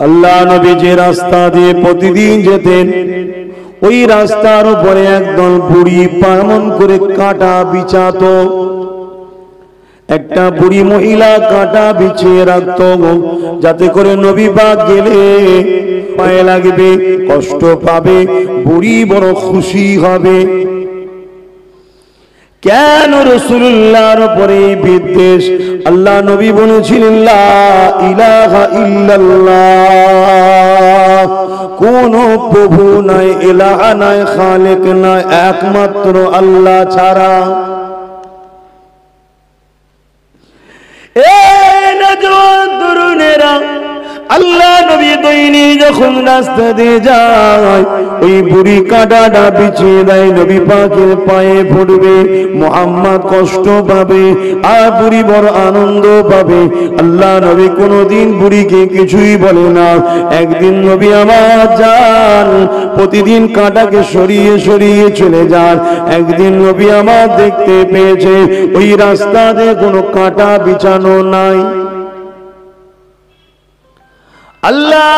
আল্লাহ নবী যে রাস্তা দিয়ে প্রতিদিন যেতেন ওই রাস্তার উপরে একদল বুড়ি পামন করে কাঁটা বিছাতো। একটা বুড়ি মহিলা কাঁটা বিছিয়ে রাখতো যাতে করে নবী পাক গেলে পায়ে লাগবে, কষ্ট পাবে, বুড়ি বড় খুশি হবে। কেন রাসূলুল্লাহর উপরে এই বিদ্বেষ? আল্লাহ নবী বলেছিলেন লা ইলাহা ইল্লাল্লাহ, কোন প্রভু নাই, ইলাহা নাই, খালেক নাই, একমাত্র আল্লাহ ছাড়া। তরুণেরা, আল্লাহ নবী দৈনিক যখন রাস্তা দিয়ে যায় ওই বুড়ি কাঁটাটা বিছিয়ে দেয়, নবী পাকের পায়ে পড়বে, মুহাম্মদ কষ্ট পাবে আর বুড়ি বড় আনন্দ পাবে। আল্লাহ নবী কোনোদিন বুড়িকে কিছুই বলে না। একদিন নবী আমার যান প্রতিদিন কাঁটাকে সরিয়ে সরিয়ে চলে যান। একদিন নবী আমার দেখতে পেয়েছে ওই রাস্তাতে কোনো কাঁটা বিছানো নাই। আল্লাহ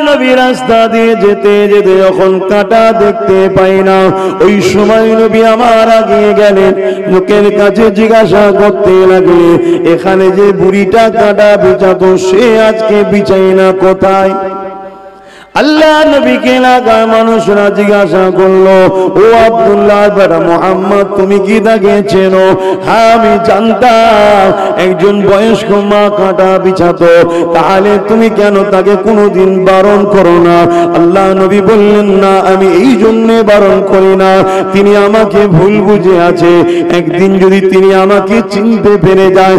নবী রাস্তা দিয়ে যেতে যেতে যখন কাঁটা দেখতে পাই না, ওই সময় নবী আমার আগিয়ে গেলেন, লোকের কাছে জিজ্ঞাসা করতে লাগলে এখানে যে বুড়িটা কাঁটা বিছাতো সে আজকে বিছাই না কোথায়? আল্লাহ নবীকে এলাকার মানুষরা জিজ্ঞাসা করলো, ও আব্দুল্লাহ বেটা মুহাম্মদ, তুমি কি তাকে চেনো? হ্যাঁ আমি জানতাম একজন বয়স্ক মা কাঁটা বিছাতো, তাহলে তুমি কেন তাকে কোনোদিন বারণ করো না? আল্লাহ নবী বললেন না, আমি এই জন্যে বারণ করি না, তিনি আমাকে ভুল বুঝে আছে। একদিন যদি তিনি আমাকে চিনতে পেরে যায়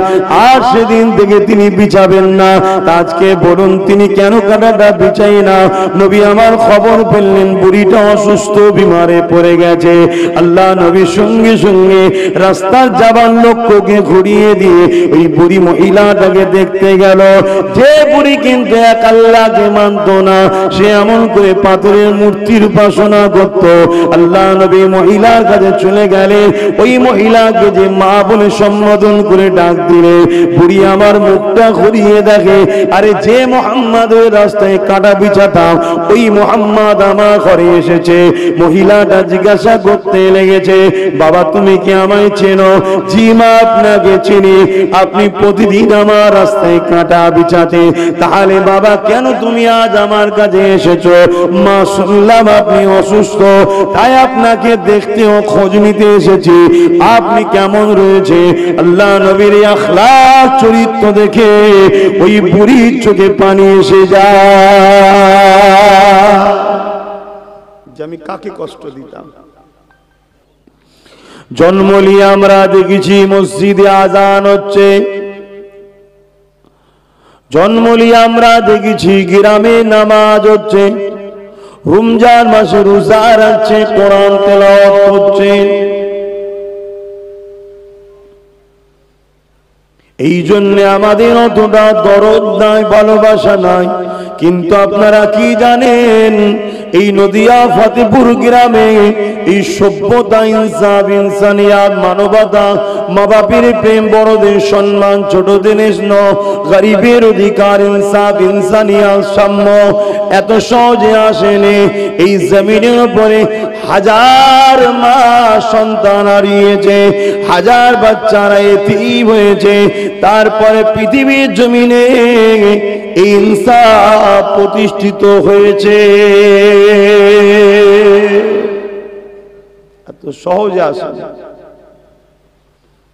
আর সেদিন থেকে তিনি বিছাবেন না, আজকে বলুন তিনি কেন কাঁটাটা বিছাই না? নবী আমার খবর পেলেন বুড়িটা অসুস্থ, বিমারে পড়ে গেছে। আল্লাহ নবী সঙ্গে সঙ্গে রাস্তার যাবার লোককে ঘুরিয়ে দিয়ে ওই বুড়ি মহিলাটাকে দেখতে গেল। যে বুড়ি কিন্তু এক আল্লাহকে মানত না, সে এমন করে পাথরের মূর্তির উপাসনা করত। আল্লাহ নবী মহিলার কাছে চলে গেলে ওই মহিলাকে যে মা বলে সম্বোধন করে ডাক দিলে, বুড়ি আমার মুখটা ঘুরিয়ে দেখে, আরে যে মুহাম্মাদের রাস্তায় কাঁটা বিছাতাম ওই মুহাম্মদ আমার ঘরে এসেছে। মহিলাটা জিজ্ঞাসা করতে লেগেছে, বাবা তুমি কি আমায় চেনো? জি মা আপনাকে চিনি, আপনি প্রতিদিন আমার রাস্তায় কাঁটা বিছাতে, তাহলে বাবা কেন তুমি আজ আমার কাছে এসেছো? মা শুনলাম আপনি অসুস্থ, তাই আপনাকে দেখতে ও খোঁজ নিতে এসেছি, আপনি কেমন রয়েছে? আল্লাহ নবীর আখলাক চরিত্র দেখে ওই বুড়ির চোখে পানি এসে যায় যে আমি কাকে কষ্ট দিতাম। জন্মলি আমরা দেখেছি মসজিদে আজান হচ্ছে, জন্মলি আমরা দেখেছি গ্রামে নামাজ হচ্ছে, রমজান মাসে রোজা রাখছে, কোরআন তেলাওয়াত হচ্ছে। এই জন্য আমাদের অতটা দরদ নাই, ভালোবাসা নাই। কিন্তু আপনারা কি জানেন, এই নদিয়া ফতেপুর গ্রামে এই সভ্যতা, ইনসাফ, ইনসানিয়াত, মানবতা, মা বাপের প্রেম, বড়দের সম্মান, ছোটদের স্নেহ, গরিবের অধিকার, ইনসাফ, ইনসানিয়াত, সাম্য এত সহজে আসেনি। এই জমিনের উপরে হাজার মা সন্তান হারিয়েছে, হাজার বাচ্চারা এতিম হয়েছে, তারপরে পৃথিবীর জমিনে ইনসাফ প্রতিষ্ঠিত হয়েছে। এত সহজে আসে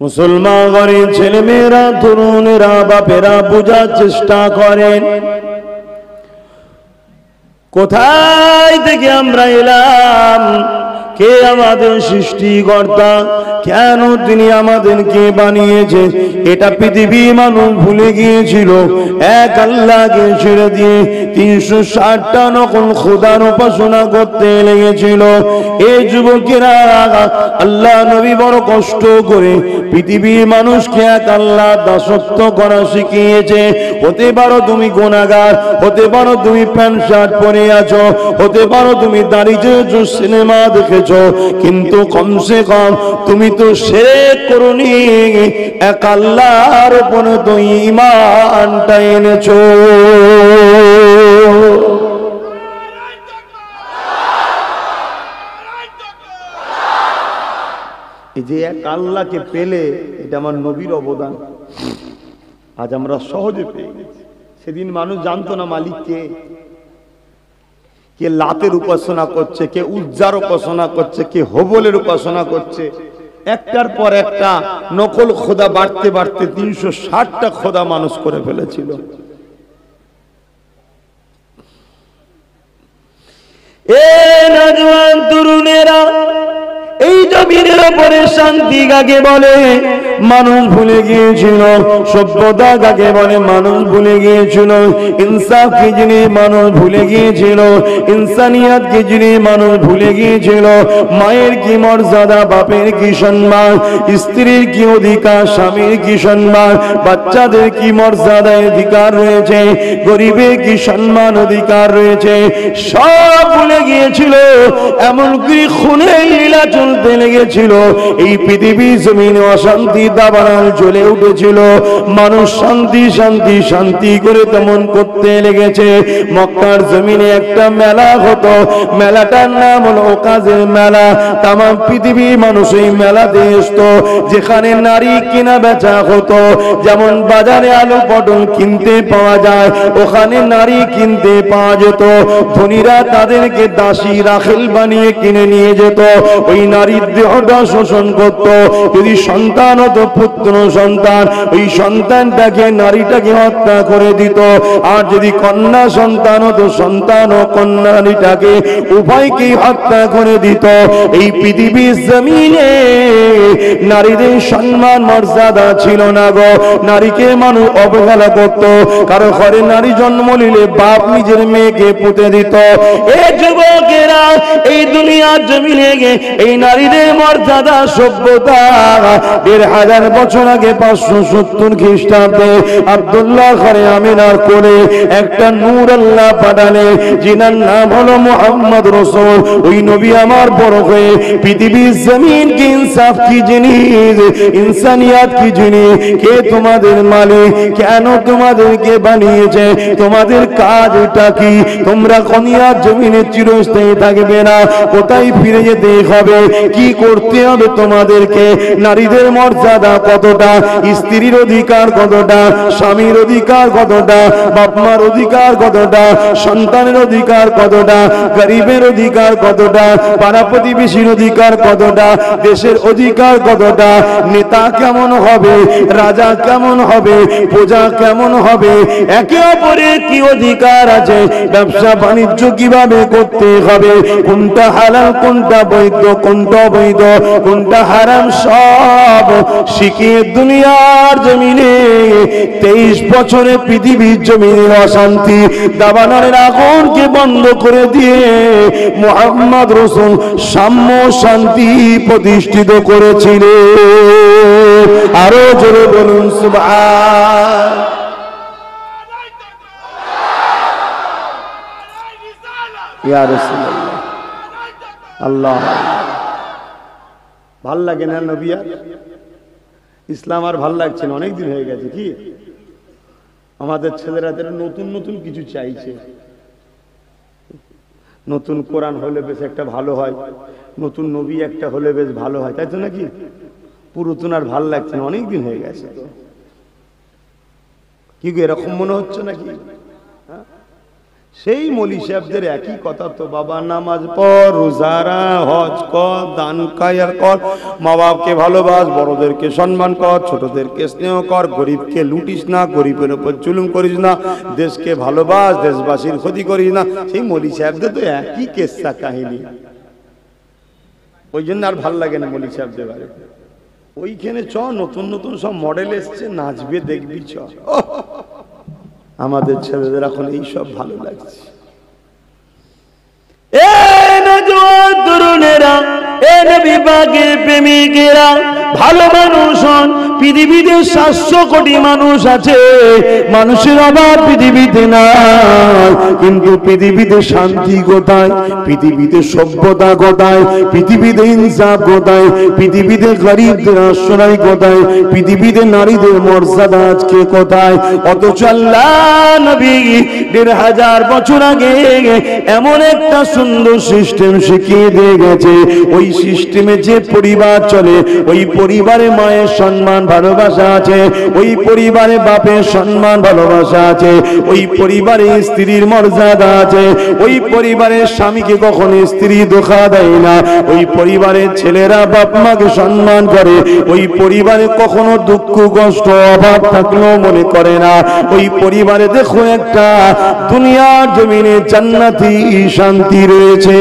মুসলমান ঘরের ছেলেমেয়েরা, তরুণেরা, বাপেরা বোঝার চেষ্টা করেন কোথায় থেকে আমরা এলাম, কে আমাদের সৃষ্টিকর্তা, কেন তিনি আমাদেরকে বানিয়েছে। এটা পৃথিবী মানুষ ভুলে গিয়েছিল, এক আল্লাহকে ছেড়ে দিয়ে 360টা নকল খোদার উপাসনা করতে লেগেছিল। এই যুবকেরা, আল্লাহ নবী বড় কষ্ট করে পৃথিবীর মানুষকে এক আল্লাহ দাসত্ব করা শিখিয়েছে। হতে পারো তুমি গুনাহগার, হতে পারো তুমি প্যান্ট শার্ট পরে আছো, হতে পারো তুমি দাড়ি চেয়েছো, সিনেমা দেখে পেয়েছো, কিন্তু কমসে কম তুমি তো শিরক করনি, এক আল্লাহর উপরে তো ঈমানটা এনেছো। এই যে এক আল্লাহকে পেলে, এটা আমার নবীর অবদান, আজ আমরা সহজে পেয়ে গেছি। সেদিন মানুষ জানতো না মালিক কে, কে লাতের উপাসনা করছে, কে উজ্জার উপাসনা করছে, কে হবলের উপাসনা করছে। একটার পর একটা নকল খোদা বাড়তে বাড়তে 360টা খোদা মানুষ করে ফেলেছিল। এ নওজওয়ান তরুণেরা, এই জমিনের উপরে শান্তি কাকে বলে মানুষ ভুলে গিয়েছিল, সভ্যতা কাকে বলে মানুষ ভুলে গিয়েছিল, ইনসাফ কি জিনিস মানুষ ভুলে গিয়েছিল, ইনসানিয়াত কি জিনিস মানুষ ভুলে গিয়েছিল। মায়ের কি মর্যাদা, বাপের কি সম্মান, স্ত্রীর কি অধিকার, স্বামীর কি সম্মান, বাচ্চাদের কি মর্যাদা অধিকার রয়েছে, গরিবের কি সম্মান অধিকার রয়েছে, সব ভুলে গিয়েছিল। এমনকি খুনের লীলা চলতে লেগেছিল। এই পৃথিবী জমিনে অশান্তি দাবানল জ্বলে উঠেছিল। মানুষ শান্তি শান্তি শান্তি করে তেমন করতে লেগেছে। মক্কার জমিনে একটা মেলা হতো, মেলাটার নাম হলো ওকাজের মেলা। তামাম পৃথিবীর মানুষ এই মেলাতে আসতো, যেখানে নারী কেনা বেচা হতো। যেমন বাজারে আলু পটল কিনতে পাওয়া যায়, ওখানে নারী কিনতে পাওয়া যেত। ধনীরা তাদেরকে দাসী রাখেল বানিয়ে কিনে নিয়ে যেত। ওই নারীর দেহটা শোষণ করত। যদি সন্তান হতো, পুত্র সন্তান, ওই সন্তানটাকে নারীটাকে হত্যা করে দিত। আর যদি কন্যা সন্তান হতো, সন্তান ও কন্যা নারীটাকে উভয়কেই হত্যা করে দিত। এই পৃথিবীর জমিনে নারীদের সম্মান মর্যাদা ছিল না গো। নারীকে মানুষ অবহেলা করত। কারো ঘরে নারী জন্ম নিলে বাপ নিজের মেয়েকে পুঁতে দিত। এ যুবকেরা, এই দুনিয়ার জমিনে এই নারীদের মর্যাদা সভ্যতা 1500 বছর আগে 570 খ্রিস্টাব্দে আব্দুল্লাহ ঘরে আমিনার কোলে একটা নূর আল্লাহ পাঠালে, যিনার নাম হলো মুহাম্মদ রাসূল। ওই নবী আমার বড় হয়ে পৃথিবীর জমিন কি ইনসাফ কি জিনিস, ইনসানিয়াত কি জিনিস, কে তোমাদের মালিক, কেন তোমাদেরকে বানিয়েছে, তোমাদের কাজটা কি, তোমরা দুনিয়ার জমিনে চিরস্থায়ী থাকবে না, কোথায় ফিরে যেতে হবে, কি করতে হবে তোমাদেরকে, নারীদের মর্যাদা কতটা, স্ত্রীর অধিকার কতটা, স্বামীর অধিকার কতটা, বাপমার অধিকার কতটা, সন্তানের অধিকার কতটা, গরিবের অধিকার কতটা, পাড়া প্রতিবেশীর অধিকার কতটা, দেশের অধিকার কতটা, নেতা কেমন হবে, রাজা কেমন হবে, প্রজা কেমন হবে, একে অপরের কি অধিকার আছে, ব্যবসা বাণিজ্য কিভাবে করতে হবে, কোনটা হালাল কোনটা বৈধ কোনটা অবৈধ কোনটা হারাম, সব শিখিয়ে দুনিয়ার জমিনে 23 বছরে পৃথিবীর জমিনের অশান্তি দাবানলের আগুনকে বন্ধ করে দিয়ে মুহাম্মদ রাসূল সাম্য শান্তি প্রতিষ্ঠিত করেছিলেন। আরো জোরে বলুন সুবহান। ইয়া রাসূলুল্লাহ, আল্লাহ ভাল লাগে না নবী? আর ইসলাম আর ভাল লাগছে না, অনেকদিন হয়ে গেছে। কি আমাদের ছেলেরা নতুন নতুন কিছু চাইছে। নতুন কোরআন হলে বেশ একটা ভালো হয়, নতুন নবী একটা হলে বেশ ভালো হয়, তাই তো নাকি? পুরাতন আর ভাল লাগছে না, অনেকদিন হয়ে গেছে। কি এরকম মনে হচ্ছে নাকি? সেই মৌলী সাহেবদের একই কথা তো, বাবা নামাজ পড়, রোজারা, হজ কর, দান কায়ার কর, মা বাপকে ভালোবাস, বড়দেরকে সম্মান কর, ছোটদেরকে স্নেহ কর, গরিবকে লুটিস না, গরিবের উপর জুলুম করিস না, দেশকে ভালোবাস, দেশবাসীর ক্ষতি করিস না। সেই মৌলী সাহেবদের তো একই কেসা কাহিনী। ওই জন্য আর ভাল লাগে না মৌলী সাহেবদের বাড়ি। ওইখানে চ, নতুন নতুন সব মডেল এসছে, নাচবে দেখবি চ। আমাদের ছেলেদের এখন এইসব ভালো লাগছে। এ নওজোয়ান তরুণেরা, এ নবী পাকের প্রেমিকেরা, ভালো মানুষ হন। পৃথিবীতে 700 কোটি মানুষ আছে, মানুষের অভাব পৃথিবীতে নাই, কিন্তু পৃথিবীতে শান্তি কোথায়, পৃথিবীতে সভ্যতা কোথায়, পৃথিবীতে ইনসাফ কোথায়, পৃথিবীতে গরিবদের আশ্রয় কোথায়, পৃথিবীতে নারীদের মর্যাদা আজকে কোথায়? অথচ আল্লাহ নবী 1500 বছর আগে এমন একটা সুন্দর সিস্টেম শিখিয়ে দিয়ে গেছে, ওই সিস্টেমে যে পরিবার চলে, ওই পরিবারে মায়ের সম্মান ভালোবাসা আছে, ওই পরিবারে বাপের সম্মান ভালোবাসা আছে, ওই পরিবারে স্ত্রীর মর্যাদা আছে, ওই পরিবারের স্বামীকে কখনো স্ত্রী ধোঁকা দেয় না, ওই পরিবারের ছেলেরা বাপ মাকে সম্মান করে, ওই পরিবারে কখনো দুঃখ কষ্ট অভাব থাকলেও মনে করে না, ওই পরিবারে দেখো একটা দুনিয়ার জমিনে জান্নাতি শান্তি রয়েছে।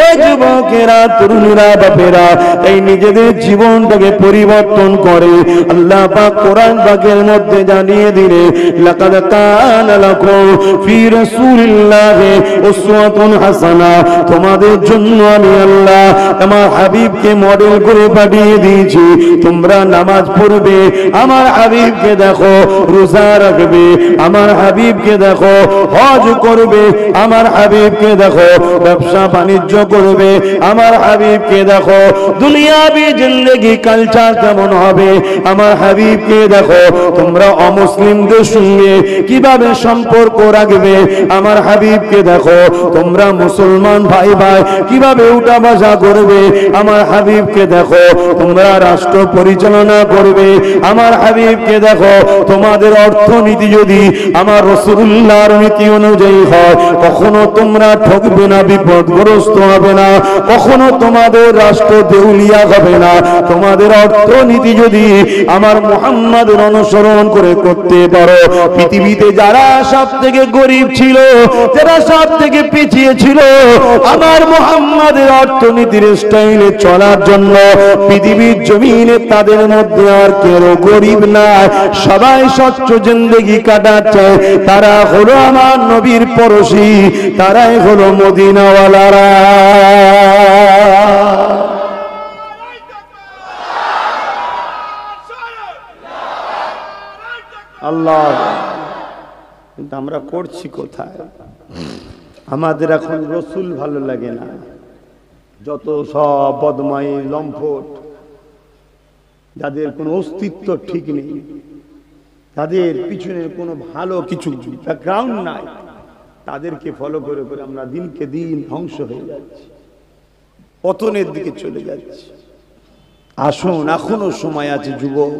এই যুবকেরা, তরুণীরা, বাপেরা এই নিজেদের জীবনটাকে পরিবর্তন করে। আল্লাহ পাক কোরআন পাকের মধ্যে জানিয়ে দিলে, লাকাদ কানা লাকুম ফি রাসূলিল্লাহি উসওয়াতুন হাসানা, তোমাদের জন্য আমি আল্লাহ আমার হাবিবকে মডেল করে পাঠিয়ে দিয়েছি। তোমরা নামাজ পড়বে, আমার হাবিবকে দেখো রোজা রাখবে, আমার হাবিবকে দেখো হজ করবে, আমার হাবিবকে দেখো ব্যবসা বাণিজ্য করবে, আমার হাবিবকে দেখো দুনিয়াবি জিন্দেগি কালচার কেমন হবে, আমার হাবিবকে দেখো তোমরা অমুসলিমদের সঙ্গে কিভাবে সম্পর্ক রাখবে, আমার হাবিবকে দেখো তোমরা মুসলমান ভাই ভাই কিভাবে উঠা বসা করবে, আমার হাবিবকে দেখো তোমরা রাষ্ট্র পরিচালনা করবে, আমার হাবিবকে দেখো তোমাদের অর্থনীতি যদি আমার রাসূলুল্লাহর নীতি অনুযায়ী হয়, কখনো তোমরা ঠকবে না, বিপদগ্রস্ত হবে না, কখনো তোমাদের রাষ্ট্র দেউলিয়া হবে না। তোমাদের অর্থনীতি যদি আমার মুহাম্মাদের অনুসরণ করে করতে পারো, পৃথিবীতে যারা সব থেকে গরিব ছিল, যারা সব থেকে পিছিয়ে ছিল, আমার মুহাম্মাদের অর্থনীতির স্টাইলে চলার জন্য পৃথিবীর জমিনে তাদের মধ্যে আর কেউ গরিব না, সবাই স্বচ্ছ জিন্দেগি কাটাচ্ছে। তারা হলো আমার নবীর পড়শি, তারাই হলো মদিনাওয়ালারা। আল্লাহ, কিন্তু আমরা করছি কোথায়? আমাদের এখন রসুল ভালো লাগে না, যত সব বদমাই লম্পট, যাদের কোনো অস্তিত্ব ঠিক নেই, তাদের পিছনে কোনো ভালো কিছু ব্যাকগ্রাউন্ড নাই, তাদেরকে ফলো করে করে আমরা দিনকে দিন ধ্বংস হয়ে যাচ্ছি, পতনের দিকে চলে যাচ্ছি। আসুন, এখনো সময় আছে যুবক,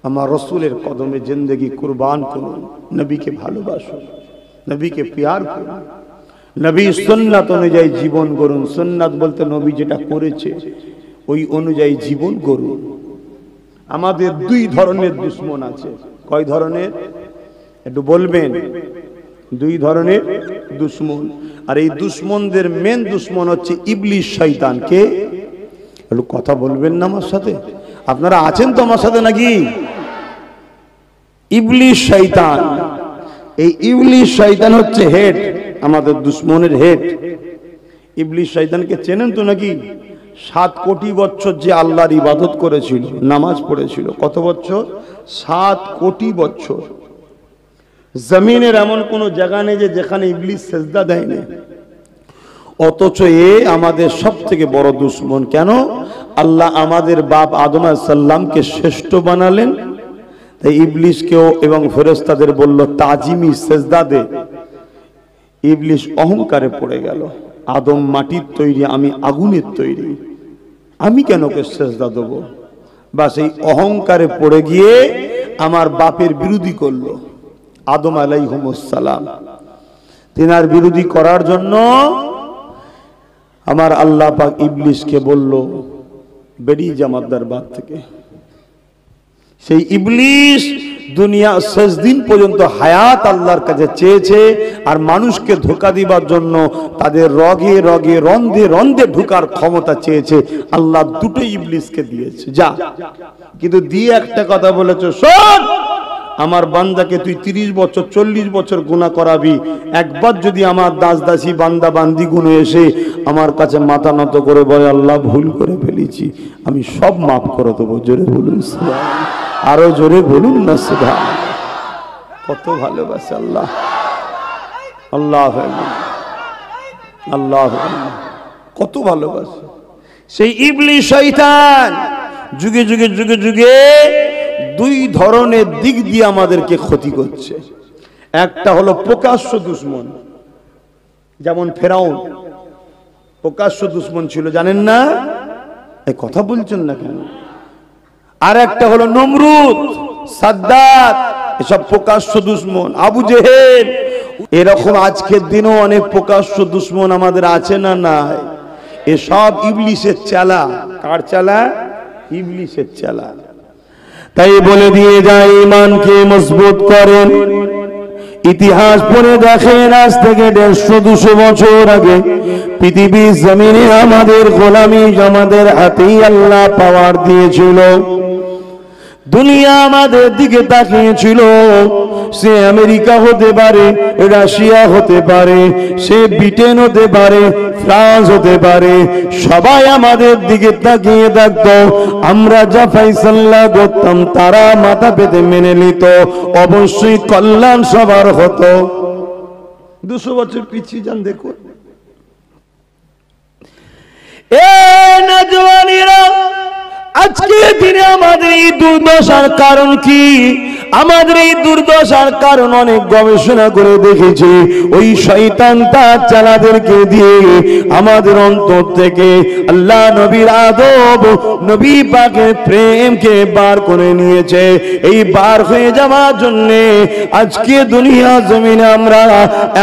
আমার রসুলের কদমে জিন্দেগি কুরবান করুন, নবীকে ভালোবাসুন, নবীকে প্যার করুন, নবীর সুন্নাত অনুযায়ী জীবন গড়ুন। সুন্নাত বলতে নবী যেটা করেছে ওই অনুযায়ী জীবন গড়ুন। আমাদের দুই ধরনের দুশ্মন আছে। কয় ধরনের? একটু বলবেন। দুই ধরনের দুশ্মন, আর এই দুশ্মনদের মেন দুশ্মন হচ্ছে ইবলিস শয়তান। কে? একটু কথা বলবেন না আমার সাথে? আপনারা আছেন তো আমার সাথে নাকি? ইবলিস শয়তান, এই ইবলিস শয়তান হচ্ছে হেড, আমাদের দুশ্মনের হেড। ইবলিস শয়তানকে চেনেন তো নাকি? 7 কোটি বছর যে আল্লাহর ইবাদত করেছিল, নামাজ পড়েছিল, কত বছর? 7 কোটি বছর। জমিনের এমন কোন জায়গা নেই যে যেখানে ইবলিস সেজদা দেয়নি, অথচ এ আমাদের সব থেকে বড় দুশ্মন। কেন? আল্লাহ আমাদের বাপ আদম আলাইহিস সালামকে শ্রেষ্ঠ বানালেন, তাই ইবলিসকেও এবং ফেরেশতাদের বলল তাজিমি সেজদা দে। ইবলিস অহংকারে পড়ে গেল, আদম মাটির তৈরি, আমি আগুনের তৈরি, আমি কেন ওকে সেজদা দেব? বাস এই অহংকারে পড়ে গিয়ে আমার বাপের বিরোধী করলো আদম আলাইহিস সালাম। তিনার বিরোধী করার জন্য আমার আল্লাহ পাক ইবলিসকে বলল বেরিয়ে যা আমার দরবার থেকে। সেই ইবলিস দুনিয়া শেষ দিন পর্যন্ত হায়াত আল্লাহর কাছে চেয়েছে, আর মানুষকে ধোঁকা দিবার জন্য তাদের রগে রগে রন্ধে রন্ধে ঢুকার ক্ষমতা চেয়েছে। আল্লাহ দুটো ইবলিসকে দিয়েছে, যা। কিন্তু দিয়ে একটা কথা বলেছে, শোন, আমার বান্দাকে তুই 30 বছর 40 বছর গুনাহ করাবি, একবার যদি আমার দাস দাসী বান্দা বান্দি গুনে এসে আমার কাছে মাথা নত করে বলে আল্লাহ ভুল করে ফেলেছি, আমি সব মাফ করে দেবো। জোরে বলুন সুবহানাল্লাহ, আরো জোরে বলুন না সুবহানাল্লাহ। কত ভালোবাসে আল্লাহ, আল্লাহ আল্লাহ, কত ভালোবাসে। সেই ইবলিস শয়তান যুগে যুগে যুগে যুগে দুই ধরনের দিক দিয়ে আমাদেরকে ক্ষতি করছে। একটা হলো প্রকাশ্য দুশমন, যেমন ফেরাউন প্রকাশ্য দুশমন ছিল, জানেন না? এই কথা বলছেন না কেন? আর একটা হলো নমরুদ, সাদ্দাত, এসব প্রকাশ্য দুশমন, আবু জেহেল। এরকম আজকের দিনও অনেক প্রকাশ্য দুশমন আমাদের আছে না নাই? এসব ইবলিসের চালা। কার চালা? ইবলিসের চালা। তাই বলে দিয়ে যায় ঈমানকে মজবুত করেন। ইতিহাস পড়ে দেখেন, আজ থেকে 150-200 বছর আগে পৃথিবীর জমিনে আমাদের গোলামি আমাদের হাতেই আল্লাহ পাওয়ার দিয়েছিল। দুনিয়া আমাদের দিকে তাকিয়েছিল। সে আমেরিকা হতে পারে, রাশিয়া হতে পারে, সে ব্রিটেন হতে পারে, ফ্রান্স হতে পারে, সবাই আমাদের দিকে তাকিয়ে থাকতো। আমরা যা ফাইসাল্লা করতাম তারা মাথা পেতে মেনে নিত, অবশ্যই কল্যাণ সবার হতো। 200 বছর পিছিয়ে যান দেখুন। এ নওজওয়ানেরা, আজকে দিনে আমাদের এই দুর্দশার কারণ কি? আমাদের এই দুর্দশার কারণ অনেক গবেষণা করে দেখেছি, ওই শয়তান তার চালাদেরকে দিয়ে আমাদের অন্তর থেকে আল্লাহ নবীর আদব, নবী পাকের প্রেমকে বার করে নিয়েছে। এই বার হয়ে যাওয়ার জন্য আজকে দুনিয়া জমিনে আমরা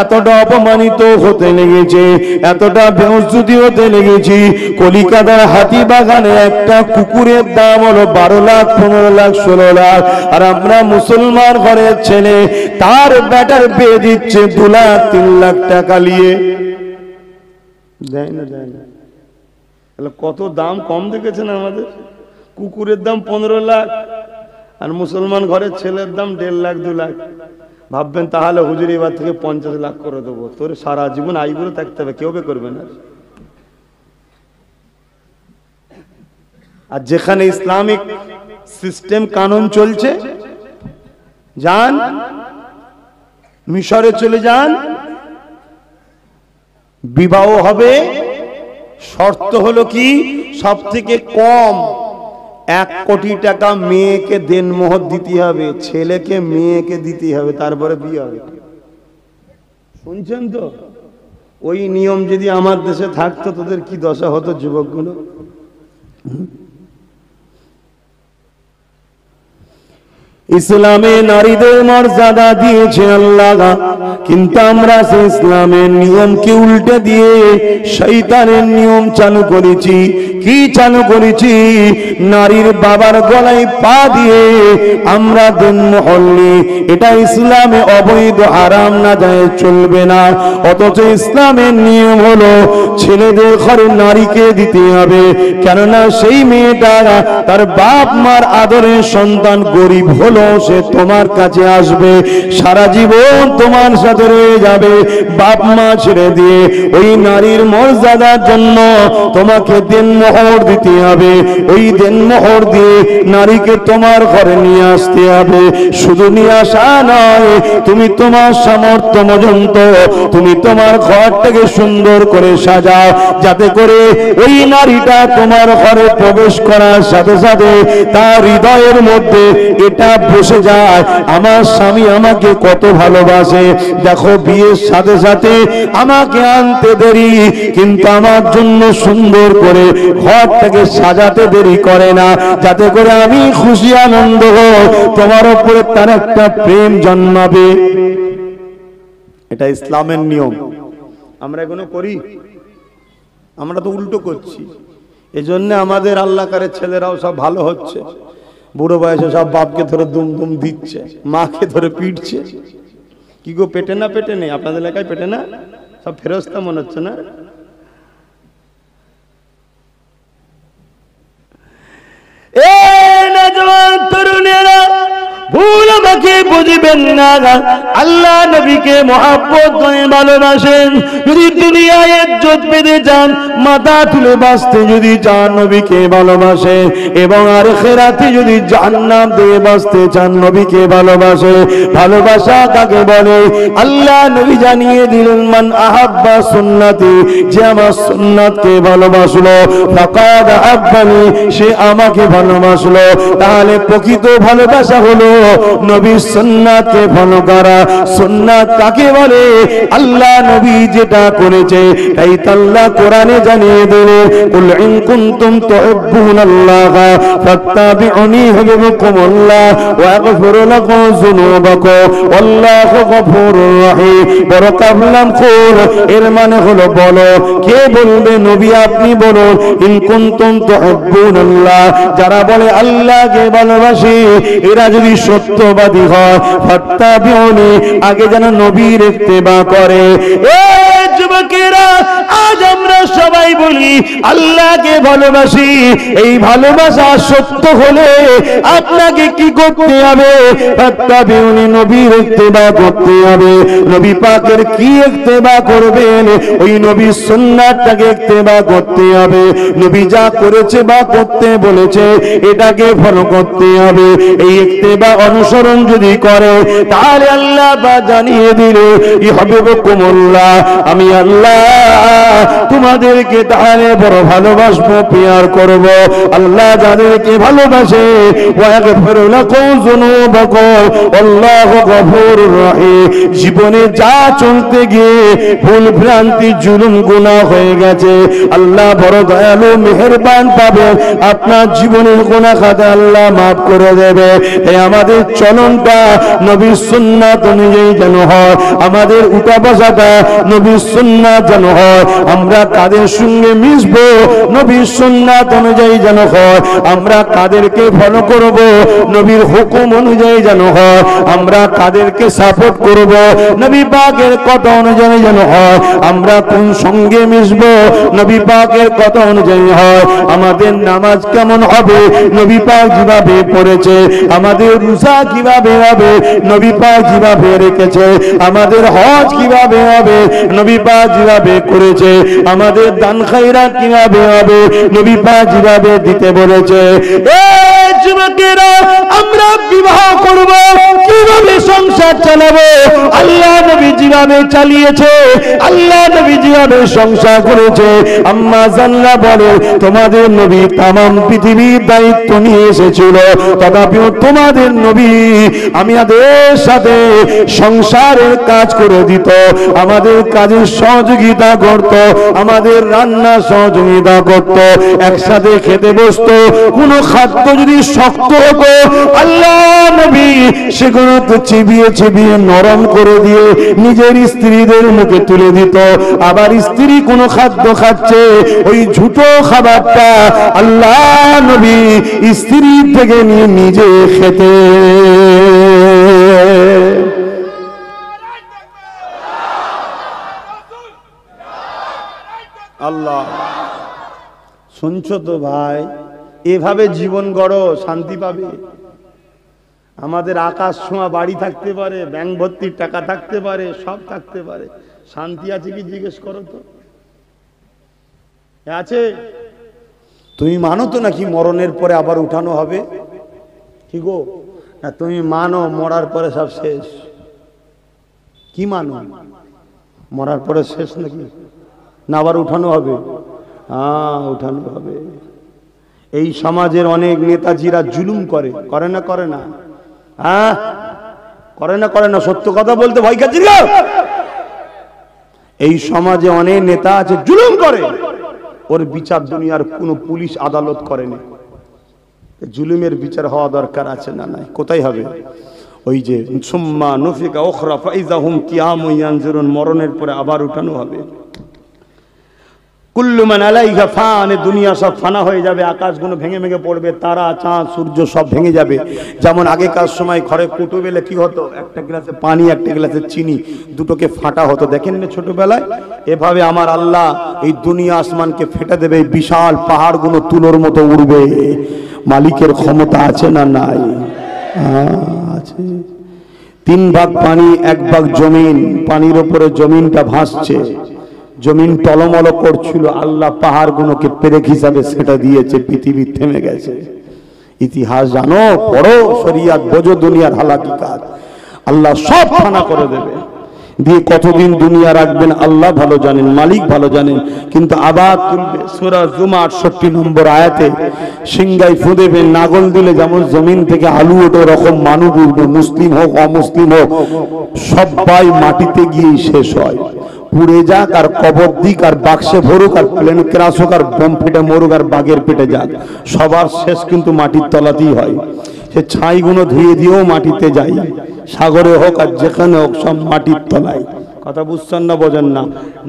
এতটা অপমানিত হতে লেগেছে, এতটা বেহুজ্জুতি হতে লেগেছি। কলিকাতার হাতিবাগানে একটা কুকুরের দাম হলো 12 লাখ, 15 লাখ, 16 লাখ, আর আমরা মুসলমান ঘরের ছেলে তার ব্যাটার পেয়ে দিচ্ছে 2 লাখ 3 লাখ টাকা নিয়ে। দেয় না, দেয় না। কত দাম কম দেখেছেন আমাদের? কুকুরের দাম 15 লাখ আর মুসলমান ঘরের ছেলের দাম 1.5 লাখ 2 লাখ। ভাববেন তাহলে হুজুর এবার থেকে 50 লাখ করে দেবো, তোর সারা জীবন আইগুলো থাকতে হবে, কেউ করবে না। আর যেখানে ইসলামিক সিস্টেম কানুন চলছে, যান মিশরে চলে যান, বিবাহ হবে, শর্ত হলো কি সব থেকে কম 1 কোটি টাকা মেয়েকে দেনমোহর দিতে হবে, ছেলেকে মেয়েকে দিতে হবে, তারপরে বিয়ে হবে। শুনছেন তো? ওই নিয়ম যদি আমার দেশে থাকতো তোদের কি দশা হতো যুবকগুলো। ইসলামে নারীদের মর্যাদা দিয়েছে আল্লাহ, কিন্তু আমরা সেই ইসলামের নিয়মকে উল্টে দিয়ে শয়তানের নিয়ম চালু করেছি। কি চালু করেছি? নারীর বাবার গলায় পা দিয়ে আমরা দেনমোহর নিই। এটা ইসলামে অবৈধ, হারাম, না যায়, চলবে না। অথচ ইসলামের নিয়ম হলো ছেলেদের ঘরে নারীকে দিতে হবে, কেননা সেই মেয়েটা তার বাপ মার আদরের সন্তান, গরিব হলো সে তোমার কাছে আসবে, সারা জীবন তোমার সাথে রয়ে যাবে। বাপ মা ছেড়ে দিয়ে ওই নারীর মর্যাদার জন্য তোমাকে দেনমোহর দিতে হবে। ওই দেনমোহর দিয়ে নারীকে তোমার ঘরে নিয়ে আসতে হবে। শুধু নিয়ে আসা নয়, তুমি তোমার সামর্থ্য পর্যন্ত তুমি তোমার ঘরটাকে সুন্দর করে সাজাও, যাতে করে ওই নারীটা তোমার ঘরে প্রবেশ করার সাথে সাথে তার হৃদয়ের মধ্যে এটা বসে যায়, আমার স্বামী আমাকে কত ভালোবাসে। দেখো, বিয়ের সাথে সাথে আমাকে আনতে দেরি, কিন্তু আমার জন্য সুন্দর করে ঘরটাকে সাজাতে দেরি করে না, যাতে করে আমি খুশি আনন্দ হই, তোমার উপরে তার একটা প্রেম জন্মাবে। এটা ইসলামের নিয়ম। আমরা এগুলো করি? আমরা তো উল্টো করছি। এজন্য আমাদের আল্লাহকারের ছেলেরাও সব ভালো হচ্ছে। বুড়ো বয়সে সব বাপকে ধরে দুম দুম দিচ্ছে, মাকে ধরে পিটছে। কি গো, পেটে না? পেটে নেই আপনাদের এলাকায়? পেটে না? সব ফেরস্তা মনে হচ্ছে না? এ নওজওয়ান তরুণেরা, ভুল আমাকে করবেন না, আল্লাহ নবীকে মহব্বত করে ভালোবাসেন। যদি দুনিয়ায় ইজ্জত পেতে চান, মাথা তুলে বাঁচতে যদি চান, নবীকে ভালোবাসে, এবং আখিরাতে যদি জান্নাত দিয়ে বাঁচতে চান, নবীকে ভালোবাসে। ভালোবাসা কাকে বলে? আল্লাহ নবী জানিয়ে দিলেন, মান আহাব্বা সুন্নতি, যে আমার সুন্নাতকে ভালোবাসলো, ফাকাদ আহাব্বানি, সে আমাকে ভালোবাসলো। তাহলে প্রকৃত ভালোবাসা হলো নবীর সুন্নাতকে ফলো করা। সুন্নাত কাকে বলে? আল্লাহ নবী যেটা করেছে তাই আল্লাহ কোরআনে জানিয়ে দিলেন, কুল ইন কুনতুম তুহিব্বুনাল্লাহ ফাত্তাবিউনি ইউহিব্বুকুমুল্লাহ ওয়া ইয়াগফির লাকুম যুনুবাকুম ওয়াল্লাহু গফুরুর রহিম। বড় কাবলাম কুল, এর মানে হলো বলো। কে বলবে? নবী আপনি বলুন। ইন কুনতুম তুহিব্বুনাল্লাহ, যারা বলে আল্লাহকে ভালোবাসি, এরা যদি সত্যবাদী হয়, ফাত্তাবিউনি, আগে যেন নবীর ইত্তেবা করে। এই যুবকেরা, আজ আমরা সবাই বলি আল্লাহকে ভালোবাসি। এই ভালোবাসা সত্য হলে আপনাকে কি করতে হবে? ফাত্তাবিউনি, নবীর ইত্তেবা করতে হবে। নবী পাকের কি ইত্তেবা করবেন? ওই নবীর সুন্নাতটাকে ইত্তেবা করতে হবে। নবী যা করেছে বা করতে বলেছে, এটাকে ফলো করতে হবে। এই ইত্তেবা অনুসরণ যদি করে, তাহলে আল্লাহ বা জানিয়ে দিল, ইউহিব্বুকুমুল্লাহ, আমি আল্লাহ তোমাদেরকে তাহলে বড় ভালোবাসবো, প্যার করব। আল্লাহ যাদেরকে ভালোবাসে, ওয়া ইয়াগফির লাকুম যুনুবাকুম আল্লাহু গফুরুর রহিম। জীবনে যা চলতে গিয়ে ভুল ভ্রান্তি, জুলুম, গুনাহ হয়ে গেছে, আল্লাহ বড় দয়ালু, মেহেরবান পাবে। আপনার জীবনের গুনাহ খাতা আল্লাহ মাফ করে দেবে। এই আমাদের চলনটা নবীর সুন্নাত অনুযায়ী যেন হয়, আমাদের উঠা বসাটা নবীর সুন্নাত যেন হয়, আমরা কাদের সঙ্গে মিশবো নবীর সুন্নাত অনুযায়ী যেন হয়, আমরা কাদেরকে ফলো করব নবীর হুকুম অনুযায়ী যেন হয়, আমরা কাদেরকে সাপোর্ট করব নবী পাকের কথা অনুযায়ী যেন হয়, আমরা কোন সঙ্গে মিশবো নবী পাকের কথা অনুযায়ী হয়। আমাদের নামাজ কেমন হবে নবী পাক যেভাবে পড়েছে, আমাদের রোজা কিভাবে হবে নবী পাক যেভাবে রেখেছে, আমাদের হজ কিভাবে হবে নবী পাক যেভাবে করেছে, আমাদের দান খায়রাত কিভাবে হবে নবী পাক যেভাবে দিতে বলেছে। এই যুবকেরা, আমরা বিবাহ করব, কিভাবে সংসার চালাবো আল্লাহ নবী যেভাবে চালিয়েছে, আল্লাহ নবী যেভাবে সংসার করেছে। আম্মা জান্নাহ বলে, তোমাদের নবী তামাম পৃথিবীর দায়িত্ব নিয়ে এসেছিল, তথাপিও তোমাদের নবী আমাদের সাথে সংসারের কাজ করে দিত, আমাদের কাজে সহযোগিতা করত, আমাদের রান্না সহযোগিতা করত, একসাথে খেতে বসত। কোন খাদ্য যদি শক্ত হতো, আল্লাহ নবী সেগুলো তো চিবিয়ে চিবিয়ে নরম করে দিয়ে নিজের স্ত্রীদের মুখে তুলে দিত। আবার স্ত্রী কোন খাদ্য খাচ্ছে, ওই ঝুটো খাবারটা আল্লাহ নবী স্ত্রী থেকে নিয়ে নিজে খেতে। আল্লাহ, শুনছো তো ভাই? এভাবে জীবন গড়ো, শান্তি পাবে। আমাদের আকাশ ছোঁয়া বাড়ি থাকতে পারে, ব্যাংক ভর্তির টাকা থাকতে পারে, সব থাকতে পারে, শান্তি আছে কি জিজ্ঞেস করো তো? আছে? তুমি মানো তো নাকি মরণের পরে আবার উঠানো হবে? কি গো, না তুমি মানো মরার পরে সব শেষ? কি মানো? মরার পরে শেষ নাকি? না আবার উঠানো হবে? হ্যাঁ, উঠানো হবে। এই সমাজের অনেক নেতাজিরা জুলুম করে, করে না? করে না? হ্যাঁ, করে না? করে না? সত্য কথা বলতে ভয় কাজ। এই সমাজে অনেক নেতা আছে জুলুম করে, ওর বিচার দুনিয়ার কোন পুলিশ আদালত করেনি। জুলুমের বিচার হওয়া দরকার আছে না? নাই। কোথায় হবে? ওই যে সুম্মা নুফিকা উখরা ফাইযা হুম কিয়ামুন ইয়ানজুরুন, মরণের পরে আবার উঠানো হবে। কুল্লু মান আলাইহা ফান, দুনিয়া সব ফানা হয়ে যাবে, আকাশগুলো ভেঙে ভেঙে পড়বে, তারা চাঁদ সূর্য সব ভেঙে যাবে। যেমন আগেকার সময় ঘরে কুটু বেলে কি হতো, একটা গ্লাসে পানি একটা গ্লাসে চিনি দুটোকে ফাটা হতো, দেখেন না ছোটবেলায়? এভাবে আমার আল্লাহ এই দুনিয়া আসমানকে ফেটে দেবে, বিশাল পাহাড়গুলো তুলোর মতো উড়বে। মালিকের ক্ষমতা আছে না নাই? আছে। তিন ভাগ পানি, এক ভাগ জমিন। পানির উপরে জমিনটা ভাসছে, জমিন টলমল করছিল। আল্লাহ পাহাড়গুলোকে পেরেক হিসাবে সেটা দিয়েছে, পৃথিবী থেমে গেছে। ইতিহাস জানো, পড়ো, শরিয়াত বোঝো, দুনিয়ার হালাকিকাত। আল্লাহ সব ফানা করে দেবে, দিয়ে কতদিন দুনিয়া রাখবেন আল্লাহ ভালো জানেন, মালিক ভালো জানেন। কিন্তু আবার তুলবে। সূরা জুমা 68 নম্বর আয়াতে সিংগায় ফু দেবে, নাগল দিলে যেমন জমিন থেকে আলু ওঠে, ওরকম মানুষ উঠবে, মুসলিম হোক অমুসলিম হোক, সবাই মাটিতে গিয়েই শেষ হয়। পুড়ে যাক আর কবর দিক আর বাক্সে ভরুক আর প্লেন ক্রাশ হোক আর বোম ফেটে মরুক আর বাঘের পেটে যাক, সবার শেষ কিন্তু মাটির তলাতেই হয়। সে ছাইগুলো ধুয়ে দিয়েও মাটিতে যাই, সাগরে হোক আর যেখানে হোক, সব মাটির তলায়। কথা বুঝছেন না, বোঝেন না?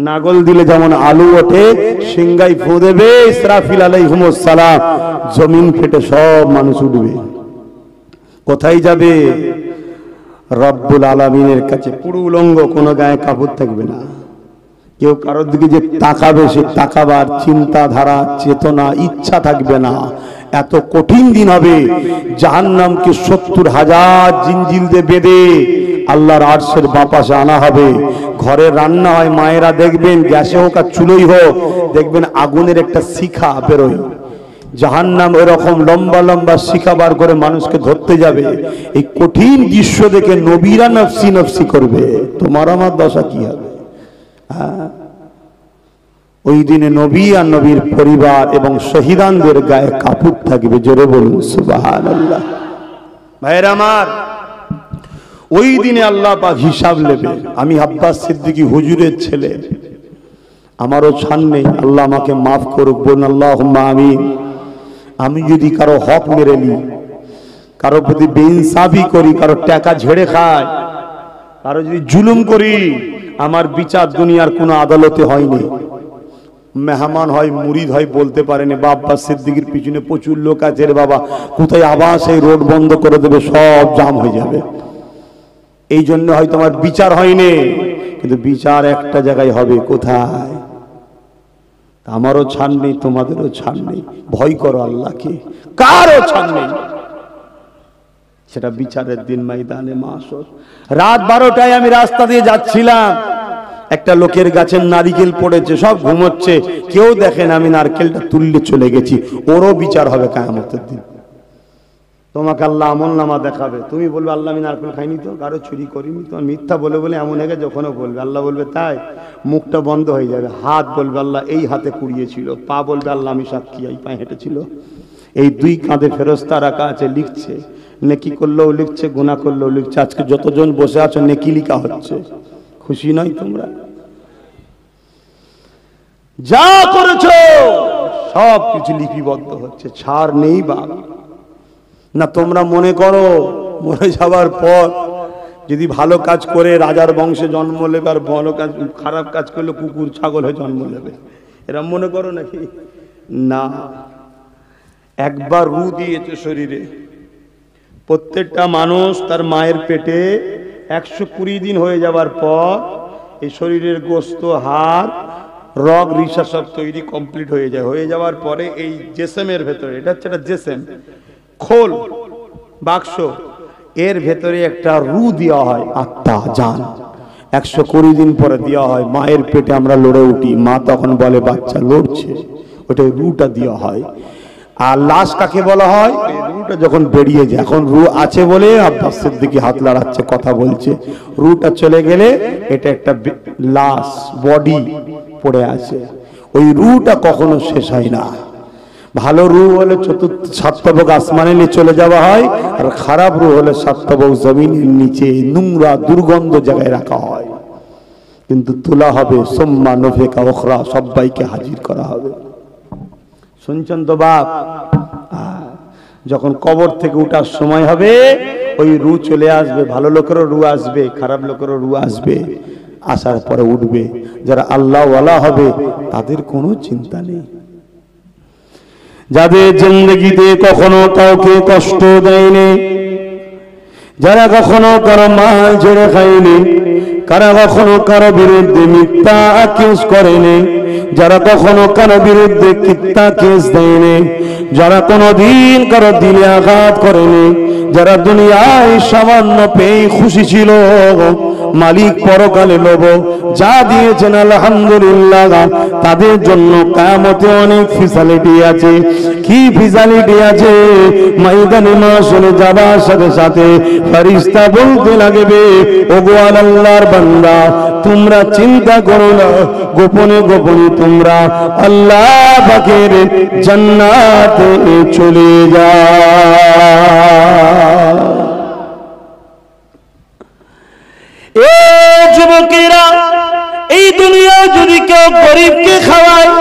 নাগল দিলে যেমন আলু ওঠে, সিংগাই ফু দেবে ইসরাফিল আলাইহিমুস সালাম, জমিন ফেটে সব মানুষ উঠবে। কোথায় যাবে? রব্বুল আলামিনের কাছে। পুরো উলঙ্গ, কোনো গায়ে কাপড় থাকবে না। কেউ কারোর দিকে যে তাকাবে, সে তাকাবার চিন্তাধারা, চেতনা, ইচ্ছা থাকবে না। এত কঠিন দিন হবে। জাহান্নামকে 70,000 জিঞ্জিল দিয়ে বেঁধে আল্লাহর আরশের বাপাশে আনা হবে। ঘরে রান্না হয়, মায়েরা দেখবেন, গ্যাসে হোক আর চুলোই হোক, দেখবেন আগুনের একটা শিখা বেরোয়। জাহান্নাম এরকম লম্বা লম্বা শিখা বার করে মানুষকে ধরতে যাবে। এই কঠিন দৃশ্য দেখে নবীরা নফসি নফসি করবে। তোমার আমার দশা কি হবে? ওই দিনে নবী আর নবীর পরিবার এবং শহীদানদের গায়ে কাপড় থাকবে। জোরে বলুন সুবহানাল্লাহ। ভাইরা আমার, ওই দিনে আল্লাহ পাক হিসাব নেবে। আমি আব্বাস সিদ্দিকী হুজুরের ছেলে, আমারও ছাড় নেই, আল্লাহ আমাকে মাফ করুক। বলুন আল্লাহুম্মা আমিন। আমি যদি কারো হক মেরে নিই, কারো প্রতি বেইনসাফি করি, কারো টাকা ঝেড়ে খাই, কারো যদি জুলুম করি, আমার বিচার দুনিয়ার কোনো আদালতে হয়নি। মেহমান হয়, মুরিদ হয়, বলতে পারেনি। আব্বাস সিদ্দিকীর পিছনে প্রচুর লোক আছে রে বাবা, কোথায় আবার সেই রোড বন্ধ করে দেবে, সব জাম হয়ে যাবে। এই জন্য হয়তো আমার বিচার হয়নি, কিন্তু বিচার একটা জায়গায় হবে। কোথায়? আমারও ছাড় নেই, তোমাদেরও ছাড় নেই। ভয় করো আল্লাহকে, কারও ছাড় নেই। সেটা বিচারের দিন, ময়দানে মাহশর। রাত 12টায় আমি রাস্তা দিয়ে যাচ্ছিলাম, একটা লোকের গাছের নারিকেল পড়েছে, সব ঘুমোচ্ছে, কেউ দেখেন। আমি নারকেলটা তুললে চলে গেছি। ওরও বিচার হবে কিয়ামতের দিন। তোমাকে আল্লাহ আমলনামা দেখাবে, তুমি বলবে আল্লাহ আমি নারকেল খাইনি তো, কারো চুরি করিনি তো। মিথ্যা বলে বলে এমন হয়ে গেছে, যখনও বলবে আল্লাহ বলবে তাই, মুখটা বন্ধ হয়ে যাবে। হাত বলবে আল্লাহ এই হাতে কুড়িয়েছিল, পা বলবে আল্লাহ আমি সাক্ষী, এই পায়ে হেঁটেছিল। এই দুই কাঁধে ফেরেশতা রাখা আছে, লিখছে। নেকি করলেও লিখছে, গুনাহ করলেও লিখছে। আজকে যতজন বসে আছো, নেকি লিখা হচ্ছে। খুশি নয় তোমরা? যা করেছো সব কিছু লিপিবদ্ধ হচ্ছে, ছাড় নেই বাবা। না তোমরা মনে করো মরে যাবার পর যদি ভালো কাজ করে রাজার বংশে জন্ম নেবে, আর ভালো কাজ, খারাপ কাজ করলে কুকুর ছাগল হয়ে জন্ম নেবে, এরা মনে করো নাকি? না, একবার রু দিয়েছে শরীরে। প্রত্যেকটা মানুষ তার মায়ের পেটে 120 দিন হয়ে যাবার পর এই শরীরের গোস্ত, হাড়, রগ, রিসা সব তৈরি কমপ্লিট হয়ে যায়। হয়ে যাওয়ার পরে এই জেসেমের ভেতরে, এটা হচ্ছে একটা জেসেম, খোল বাক্স, এর ভেতরে একটা রু দেওয়া হয়, আত্মা, জান। 120 দিন পরে দেওয়া হয়। মায়ের পেটে আমরা লড়ে উঠি, মা তখন বলে বাচ্চা লড়ছে, ওটা রুটা দেওয়া হয়। আর লাশ কাকে বলা হয়? রুটা যখন বেরিয়ে যায়। এখন রু আছে বলে আব্বাস সিদ্দিকী হাত লাড়াচ্ছে, কথা বলছে। রুটা চলে গেলে এটা একটা লাশ, বডি পড়ে আছে। ওই রুটা কখনো শেষ হয় না। ভালো রু হলে সাতবক আসমানে নিয়ে চলে যাওয়া হয়, আর খারাপ রু হলে সাতবক জমিনের নিচে নোংরা দুর্গন্ধ জায়গায় রাখা হয়। কিন্তু তোলা হবে, সোম্মা নফেকা ওখরা, সবাইকে হাজির করা হবে। শুনছেন তো বাপ? যখন কবর থেকে উঠার সময় হবে, ওই রু চলে আসবে। ভালো লোকেরও রু আসবে, খারাপ লোকেরও রু আসবে। আসার পরে উঠবে। যারা আল্লাহ ওয়ালা হবে তাদের কোনো চিন্তা নেই। যাদের জিন্দেগিতে কখনো কাউকে কষ্ট দেয়নি, যারা কখনো কারো মাল ছেড়ে খায়নি, কারা কখনো কারো বিরুদ্ধে মিথ্যা আকিস করেনি, যারা কখনো কারো বিরুদ্ধে কিত্তা কেস দেয়নি, যারা কোনোদিন কারো দিলে আঘাত করেনি, যারা দুনিয়ায় সামান্য পেয়ে খুশি ছিল, মালিক পরকালে লোভ যা দিয়েছেন আলহামদুলিল্লাহ, তাদের জন্য কিয়ামতে অনেক ফ্যাসিলিটি আছে। কি ফ্যাসিলিটি আছে? ময়দানে মাশরে যাবার সাথে সাথে ফেরেশতা বলতে লাগবে, ওগো আল্লাহর বান্দা, তোমরা চিন্তা করো না, গোপনে গোপনে তোমরা আল্লাহ পাকের জান্নাতে চলে যাও। এ যুবকেরা, এই দুনিয়ায় যদি কেউ গরিবকে খাওয়ায়,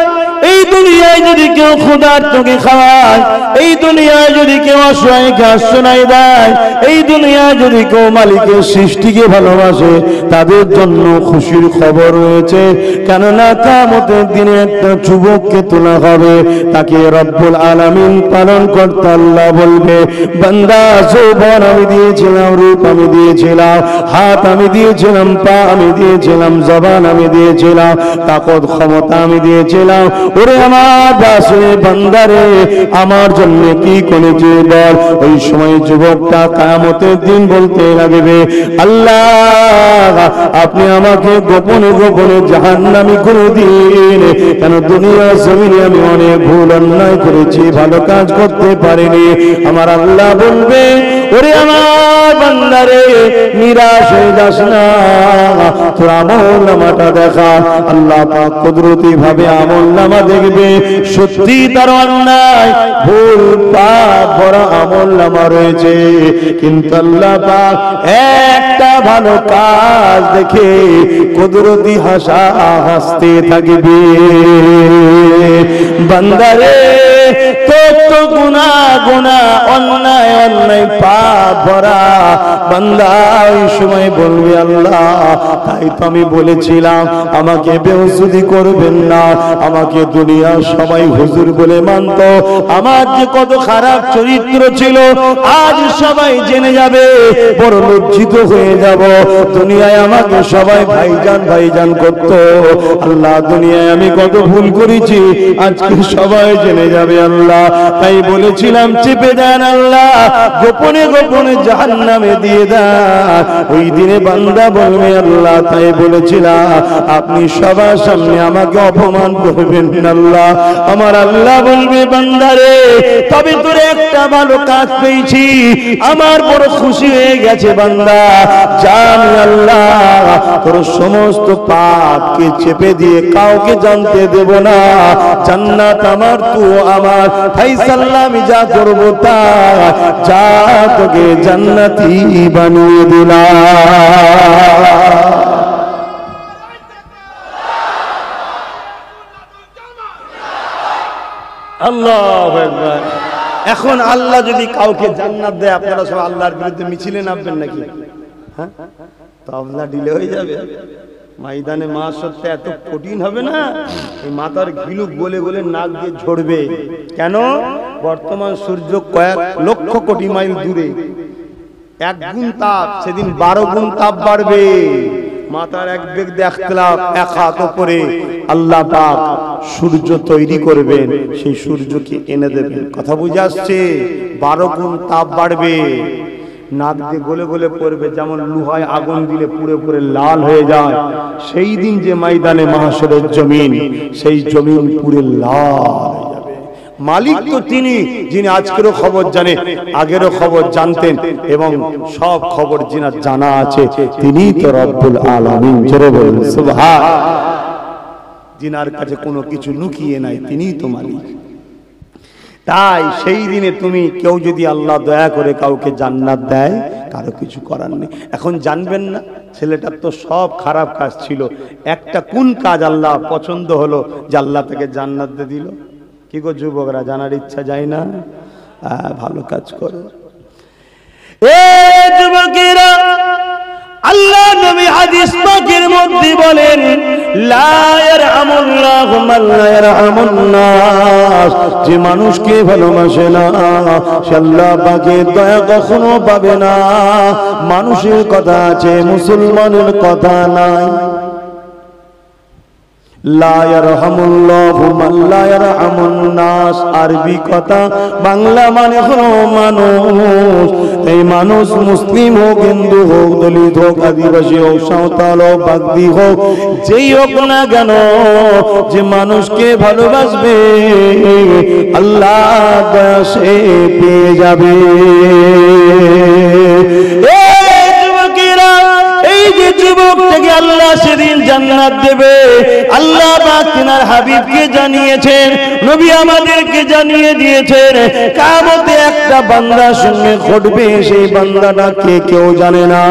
এই দুনিয়ায় যদি কেউ ক্ষুধার্তকে খাওয়ায়, এই দুনিয়ায় যদি কেউ অসহায়কে আশ্রয় দেয়, এই দুনিয়ায় যদি কেউ মালিকের সৃষ্টিকে ভালোবাসে, তাদের জন্য খুশির খবর রয়েছে। কেননা কিয়ামতের দিনে একটা যুবককে তোলা হবে, তাকে রব্বুল আলামিন পালন করতে আল্লাহ বলবে, বান্দা যৌবন আমি দিয়েছিলাম, রূপ আমি দিয়েছিলাম, হাত আমি দিয়েছিলাম, পা আমি দিয়েছিলাম, জবান আমি দিয়েছিলাম, তাকত ক্ষমতা আমি দিয়েছিলাম, ওরে আমার দাসে বান্দারে আমার জন্য কি করেছে বল। ওই সময় যুবকটা কিয়ামতের দিন বলতে লাগবে, আল্লাহ আপনি আমাকে গোপনে গোপনে জাহান্নামী করে দিন, কেন দুনিয়া জমিনে আমি অনেক ভুল অন্যায় করেছি, ভালো কাজ করতে পারিনি। আমার আল্লাহ বলবে, ওরে আমার বান্দারে নিরাশ হয়ে যাস না, তোর আমলনামাটা দেখা। আল্লাহ পাক কুদরতি ভাবে আমলনামা দেখবে, সত্যি তার অন্যায় ভুল পাপ ভরা আমলনামা রয়েছে, কিন্তু আল্লাহ পাক একটা ভালো কাজ দেখে কুদরতি হাসা হাসতে থাকবে। বান্দারে তোর তো গুনাহ গুনাহ, অন্যায় অন্যায় পাপ ভরা। বান্দা ওই সময় বলবে, আল্লাহ তাই তো আমি বলেছিলাম আমাকে বেহুসুদি করবেন না, আমাকে দুনিয়ার সবাই হুজুর বলে মানত, আমার যে কত খারাপ চরিত্র ছিল আজ সবাই জেনে যাবে, বড় লজ্জিত হয়ে যাব। দুনিয়ায় আমাকে সবাই ভাইজান ভাইজান করত, আল্লাহ দুনিয়ায় আমি কত ভুল করেছি আজকে সবাই জেনে যাবে আল্লাহ, তাই বলেছিলাম চেপে দেন আল্লাহ, গোপনে গোপনে জাহান্নামে দিয়ে দেন। ওই দিনে বান্দা বলবে, আল্লাহ তাই বলেছিলাম, আপনি সবার সামনে আমাকে অপমান করবেন আল্লাহ। আমার আল্লাহ বলবে, বান্দারে তবে তোর একটা ভালো কাজ পেয়েছি, আমার বড় খুশি হয়ে গেছে বান্দা, জানি আল্লাহ তোর সমস্ত পাপকে চেপে দিয়ে কাউকে জানতে দেব না, জান্নাত আমার, তুই আমার, ফাইসাল্লাহ আমি যা করব তা, যা তোকে জান্নাতি বানিয়ে দিলাম। আল্লাহু আকবার। এখন আল্লাহ যদি কাউকে জান্নাত দেয়, আপনারা সব আল্লাহর বিরুদ্ধে মিছিলে নামবেন নাকি? হ্যাঁ, তো আল্লাহ দিলে হয়ে যাবে। ময়দানে মাশাআল্লাহ এত কঠিন হবে না, এই মাথার ঘিলুক গলে গলে নাক দিয়ে ঝরবে। কেন? বর্তমান সূর্য কয়েক লক্ষ কোটি মাইল দূরে, 1 গুণ তাপ, সেদিন 12 গুণ তাপ বাড়বে। মাথার এক বেগ দেখলাম, এক হাত উপরে আল্লাহ পাক সূর্য তৈরি করবেন, সেই সূর্যকে এনে দেবেন। কথা বুঝে আসছে? 12 গুণ তাপ বাড়বে, নাক দিয়ে গলে গলে পড়বে, যেমন লোহায় আগুন দিলে পুড়ে পুড়ে লাল হয়ে যায়। সেই দিন যে ময়দানে মাহশরের জমিন, সেই জমিন পুরে লাল হয়ে যাবে। মালিক তো তিনি, যিনি আজকেরও খবর জানে, আগেরও খবর জানতেন, এবং সব খবর যিনার জানা আছে, তিনিই তো রব্বুল আলামিন। জোরে বলুন সুবহান। যিনার কাছে কোনো কিছু লুকিয়ে নাই, তিনিই তো মালিক। তাই সেই দিনে তুমি কেউ যদি আল্লাহ দয়া করে কাউকে জান্নাত দেয়, কারো কিছু করার নেই। এখন জানবেন না, ছেলেটার তো সব খারাপ কাজ ছিল, একটা কোন কাজ আল্লাহ পছন্দ হলো যে আল্লাহ তাকে জান্নাত দিয়ে দিল? কি গো যুবকরা, জানার ইচ্ছা যায় না? ভালো কাজ করো। এ যুবকেরা, আল্লাহ নবী হাদিস পাকের মধ্যে বলেন, লা ইয়ারহামুল্লাহু মান লা ইয়ারহামুন নাস, যে মানুষকে ভালোবাসে না সে আল্লাহ পাকের দয়া কখনো পাবে না। মানুষের কথা আছে, মুসলমানের কথা নাই। লা ইয়ারহামুল্লাহু মান লা ইয়ারহামুন নাস। আরবি কথা, বাংলা মানে হলো মানুষ। এই মানুষ মুসলিম হোক, হিন্দু হোক, দলিত হোক, আদিবাসী হোক, সাঁওতাল হোক, বাগদি হোক, যেই হোক না কেন, যে মানুষকে ভালোবাসবে আল্লাহ দয়া সে পেয়ে যাবে। এই যে যুবকটাকে আল্লাহ সেদিন জান্নাত দেবে, আল্লাহ পাক তিনার হাবিবকে জানিয়েছেন, নবী আমাদেরকে জানিয়ে দিয়েছেন, কিয়ামতে একটা বান্দার সঙ্গে ঘটবে, সেই বান্দাটা কে কেউ জানে না।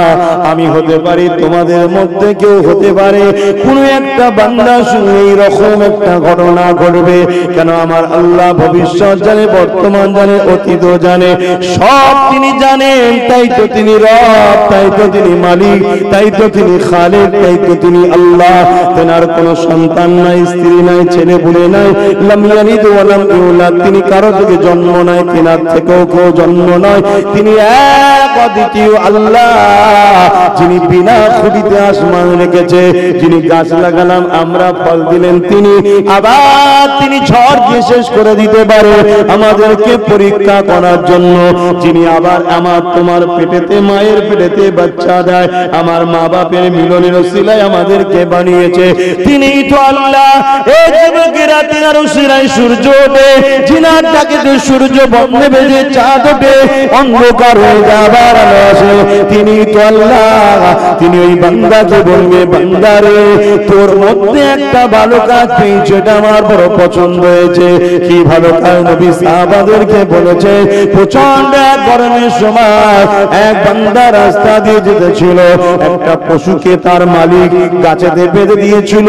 আমি হতে পারি, তোমাদের মধ্যে কেউ হতে পারে, কোন একটা বান্দার সঙ্গে এইরকম একটা ঘটনা ঘটবে। কেন? আমার আল্লাহ ভবিষ্যৎ জানে, বর্তমান জানে, অতীত জানে, সব তিনি জানেন। তাই তো তিনি রব, তাই তো তিনি মালিক, তাই তো তিনি খালিক, তাই তো তিনি আল্লাহ। তেনার কোনো সন্তান নাই, স্ত্রী নাই, ছেলে পুলে নাই, লাম ইয়ালিদ ওয়া লাম ইউলাদ, তিনি কারো থেকে জন্ম নাই, তেনার থেকেও কেউ জন্ম নয়। তিনি এক অদ্বিতীয় আল্লাহ, যিনি বিনা খুঁটিতে আসমান রেখেছে, যিনি গাছ লাগালাম আমরা ফল দিলেন তিনি, আবার তিনি ঝড় দিয়ে শেষ করে দিতে পারে আমাদেরকে পরীক্ষা করার জন্য, যিনি আবার আমার তোমার পেটেতে, মায়ের পেটেতে বাচ্চা দেয়, আমার মা বাপের মিলনের ওসিলায় আমাদেরকে বানিয়েছে, তিনিই তো আল্লাহ। এই যুবকেরা, তিনার ওসিলায় সূর্য ওঠে, যিনার ডাকেতে সূর্য বন্ধ বেজে চাঁদ ওঠে, অন্ধকার হয়ে যাবার আলো আসে, তিনিই তো আল্লাহ। তিনি ওই বান্দাকে বলবে, বান্দারে তোর মধ্যে একটা ভালো কাজ পেয়েছে, এটা আমার বড় পছন্দ হয়েছে। কি ভালো কাজ? নবী সাহাবাদেরকে বলেছে, প্রচন্ড এক গরমের সময় এক বান্দা রাস্তা দিয়ে যেতেছিল, একটা পশুকে তার মালিক গাছেতে বেঁধে দিয়েছিল।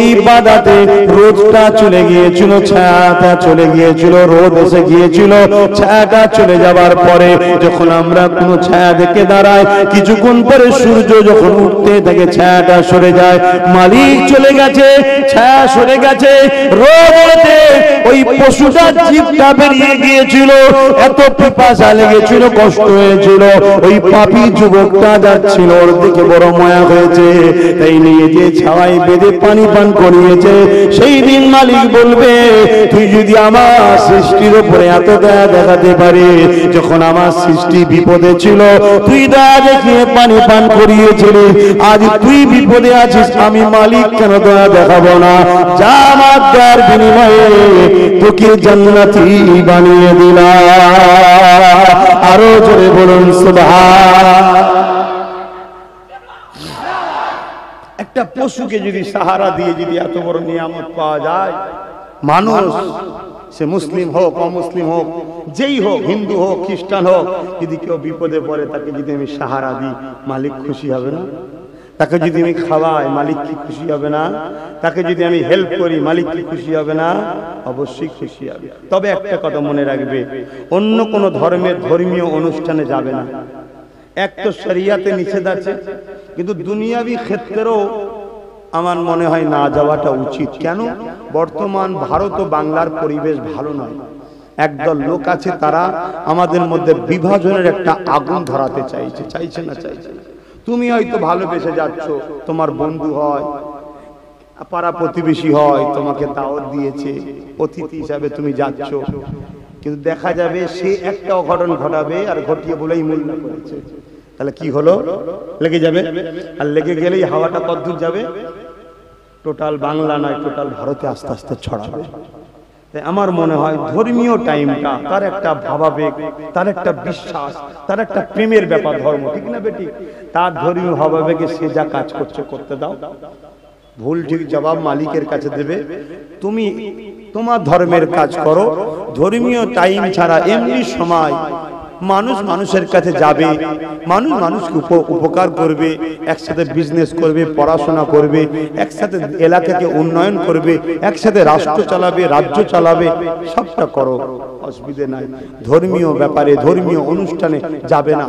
এই বাধাতে রোদটা চলে গিয়েছিল, ছায়াটা চলে গিয়েছিল, রোদ এসে গিয়েছিল, ছায়াটা চলে যাবার পরে যখন আমরা কোনো ছায়া দেখে দাঁড়াই, কিছুক্ষণ পরে সূর্য যখন উঠতে থাকে, ছায়াটা সরে যায়, মালিক চলে গেছে, ছায়া সরে গেছে, রোদে ওই পশুটার জিভটা বেরিয়ে গিয়েছিল, এত পিপাসা লেগেছিল, কষ্ট হয়েছিল। ওই পাপী যুবকটা যাচ্ছিল, ওর দিকে বড় মায়া হয়েছে, তাই নিয়ে যে ছাওয়ায় বেঁধে পানি পান করিয়েছে। সেই দিন মালিক বলবে, তুই যদি আমার সৃষ্টির উপরে এত দয়া দেখাতে পারি, যখন আমার সৃষ্টি বিপদে ছিল তুই দয়া দেখিয়ে পানি পান করিয়েছিলি, আজ তুই বিপদে আছিস, আমি মালিক কেন দয়া দেখাবো না? যা আমার দয়ার বিনিময়ে তোকে জান্নাতি বানিয়ে দিলাম। আরো জোরে বলুন সুবহান। একটা পশুকে যদি সাহারা দিয়ে যদি এত বড় নিয়ামত পাওয়া যায়, মানুষ সে মুসলিম হোক, অমুসলিম হোক, যেই হোক, হিন্দু হোক, খ্রিস্টান হোক, যদি কেউ বিপদে পড়ে তাকে যদি আমি সাহারা দিই, মালিক খুশি হবে না? তাকে যদি আমি খাওয়াই, মালিক কি খুশি হবে না? তাকে যদি আমি হেল্প করি, মালিক কি খুশি হবে না? অবশ্যই খুশি হবে। তবে একটা কথা মনে রাখবে, অন্য কোনো ধর্মের ধর্মীয় অনুষ্ঠানে যাবে না। এক তো শরিয়াতে নিষেধ আছে, কিন্তু দুনিয়াবি ক্ষেত্রেও আমার মনে হয় না যাওয়াটা উচিত। কেন? বর্তমান ভারত ও বাংলার পরিবেশ ভালো নয়। একদল লোক আছে, তারা আমাদের মধ্যে বিভাজনের একটা আগুন ধরাতে চাইছে। চাইছে না? চাইছে না। তুমি হয়তো ভালোবেসে যাচ্ছ, তোমার বন্ধু হয়, পাড়া প্রতিবেশী হয়, তোমাকে দাওয়াত দিয়েছে, অতিথি হিসাবে তুমি যাচ্ছ, কিন্তু দেখা যাবে সে একটা অঘটন ঘটাবে আর ঘটিয়ে বলেই মূল্য করেছে। তাহলে কি হলো? লেগে যাবে। আর লেগে গেলেই হাওয়াটা কতদূর যাবে? টোটাল বাংলা নয়, টোটাল ভারতে আস্তে আস্তে ছড়াবে। তাই আমার মনে হয় ধর্মীয় টাইমটা, তার একটা ভাবাবেগ, তার একটা বিশ্বাস, তার একটা প্রেমের ব্যাপার ধর্ম, ঠিক না বেটি? তার ধর্মীয় ভাবাবেগে সে যা কাজ করছে করতে দাও, ভুল ঠিক জবাব মালিকের কাছে দেবে। তুমি তোমার ধর্মের কাজ করো। ধর্মীয় টাইম ছাড়া এমনি সময় মানুষ মানুষের কাছে যাবে, মানুষ মানুষকে উপকার করবে, একসাথে বিজনেস করবে, পড়াশোনা করবে, একসাথে এলাকাকে উন্নয়ন করবে, একসাথে রাষ্ট্র চালাবে, রাজ্য চালাবে, সবটা করো, অসুবিধে নাই। ধর্মীয় ব্যাপারে, ধর্মীয় অনুষ্ঠানে যাবে না,